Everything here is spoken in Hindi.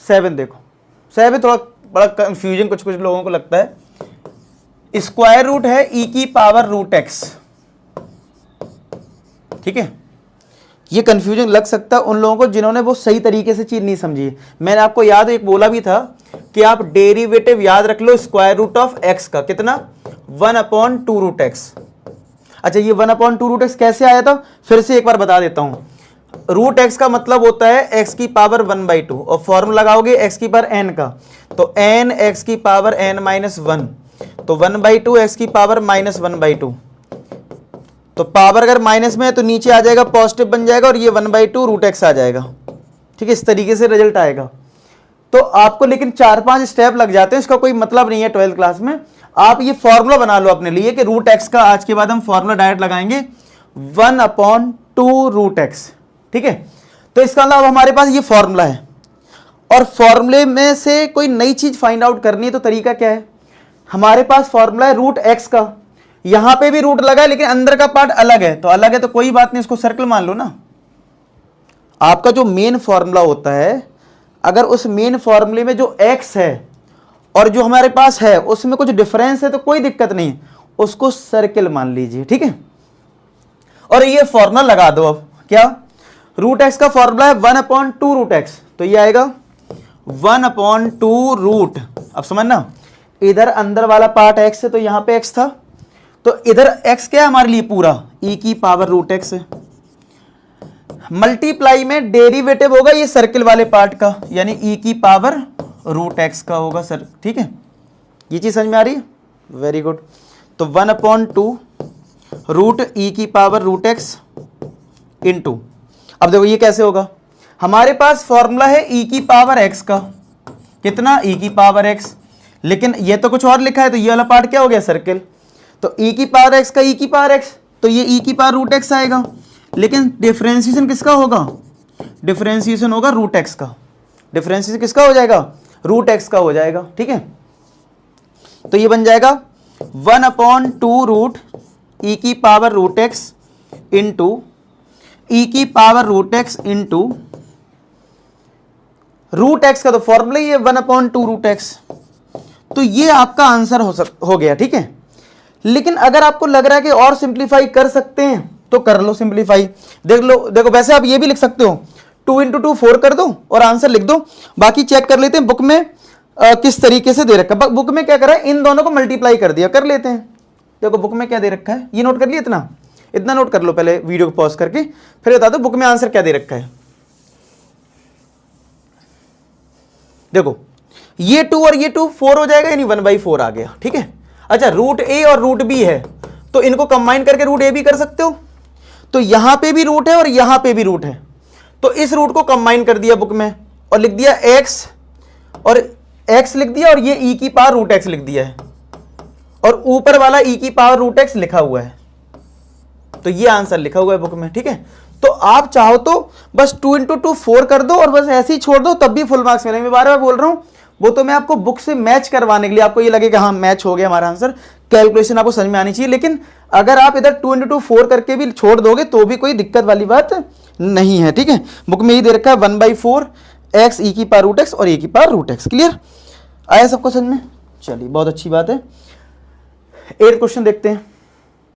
7 देखो, 7 थोड़ा बड़ा कंफ्यूजन कुछ कुछ लोगों को लगता है। स्क्वायर रूट है ई की पावर रूट एक्स, ठीक है। ये कंफ्यूजन लग सकता है उन लोगों को जिन्होंने वो सही तरीके से चीज नहीं समझी है। मैंने आपको याद एक बोला भी था कि आप डेरिवेटिव याद रख लो स्क्वायर रूट ऑफ एक्स का, कितना 1/2 रूट एक्स। अच्छा, ये 1/2 रूट एक्स कैसे आया था, फिर से एक बार बता देता हूं। रूट एक्स का मतलब होता है एक्स की पावर 1/2, और फॉर्मूला लगाओगे एक्स की पावर एन का, तो एन एक्स की पावर n-1, तो 1/2 एक्स की पावर -1/2। तो पावर अगर माइनस में है तो नीचे आ जाएगा, पॉजिटिव बन जाएगा, और ये 1/2 रूट एक्स आ जाएगा, ठीक है। इस तरीके से रिजल्ट आएगा। तो आपको लेकिन 4-5 स्टेप लग जाते हैं, इसका कोई मतलब नहीं है 12th क्लास में। आप ये फॉर्मूला बना लो अपने लिए कि रूट एक्स का, आज के बाद हम फॉर्मूला डायरेक्ट लगाएंगे 1/2 रूट एक्स, ठीक है। तो इसका मतलब हमारे पास ये फॉर्मूला है, और फॉर्मूले में से कोई नई चीज फाइंड आउट करनी है तो तरीका क्या है, हमारे पास फॉर्मूला है रूट एक्स का, यहां पे भी रूट लगा है लेकिन अंदर का पार्ट अलग है, तो अलग है तो कोई बात नहीं, इसको सर्कल मान लो ना। आपका जो मेन फॉर्मूला होता है, अगर उस मेन फॉर्मूले में जो एक्स है और जो हमारे पास है उसमें कुछ डिफरेंस है तो कोई दिक्कत नहीं, उसको सर्कल मान लीजिए, ठीक है। और ये फॉर्मूला लगा दो। अब क्या, रूट एक्स का फॉर्मूला है 1/2 रूट एक्स, तो ये आएगा 1/2 रूट। अब समझना, इधर अंदर वाला पार्ट एक्स है तो यहां पे एक्स था, तो इधर x क्या है हमारे लिए, पूरा e की पावर रूट एक्स है। मल्टीप्लाई में डेरिवेटिव होगा ये सर्किल वाले पार्ट का, यानी e की पावर रूट एक्स का होगा सर, ठीक है। ये चीज समझ में आ रही है, वेरी गुड। तो 1/2 रूट e की पावर रूट एक्स इंटू, अब देखो ये कैसे होगा, हमारे पास फॉर्मूला है e की पावर x का, कितना e की पावर x, लेकिन ये तो कुछ और लिखा है, तो ये वाला पार्ट क्या हो गया, सर्किल। तो e की पावर x का e की पावर x, तो ये e की पावर रूट x आएगा, लेकिन डिफरेंशिएशन किसका होगा, डिफरेंशिएशन होगा रूट x का, डिफरेंशिएशन किसका हो जाएगा, रूट x का हो जाएगा, ठीक है। तो ये बन जाएगा 1/2 रूट e की power root x into e की power root x into root x का, तो फॉर्मूला ये 1/2 रूट x। तो ये आपका आंसर हो गया, ठीक है। लेकिन अगर आपको लग रहा है कि और सिंप्लीफाई कर सकते हैं तो कर लो सिंप्लीफाई, देख लो। देखो वैसे आप ये भी लिख सकते हो, 2 × 2 4 कर दो और आंसर लिख दो। बाकी चेक कर लेते हैं बुक में किस तरीके से दे रखा है। बुक में क्या करा है, इन दोनों को मल्टीप्लाई कर दिया, कर लेते हैं। देखो बुक में क्या दे रखा है, ये नोट कर लिया, इतना नोट कर लो पहले वीडियो को पॉज करके, फिर बता दो बुक में आंसर क्या दे रखा है। देखो ये 2 और ये 2 4 हो जाएगा, यानी 1/4 आ गया, ठीक है। अच्छा, रूट ए और रूट बी है तो इनको कंबाइन करके रूट ए भी कर सकते हो, तो यहां पे भी रूट है और यहां पे भी रूट है, तो इस रूट को कंबाइन कर दिया बुक में और लिख दिया x, और x लिख दिया, और ये e की पावर रूट x लिख दिया है, और ऊपर वाला e की पावर रूट x लिखा हुआ है, तो ये आंसर लिखा हुआ है बुक में, ठीक है। तो आप चाहो तो बस 2 × 2 4 कर दो और बस ऐसे ही छोड़ दो, तब भी फुल मार्क्स मिलेंगे। बार बार बोल रहा हूं, वो तो मैं आपको बुक से मैच करवाने के लिए, आपको ये लगे कि हाँ मैच हो गया हमारा आंसर, कैलकुलेशन आपको समझ में आनी चाहिए। लेकिन अगर आप इधर 2 × 2 4 करके भी छोड़ दोगे तो भी कोई दिक्कत वाली बात नहीं है, ठीक है। बुक में ये दे रखा है 1/4 x e की पावर रूट x और e की पावर रूट x। क्लियर आया सबको समझ में? चलिए बहुत अच्छी बात है। 8th क्वेश्चन देखते हैं।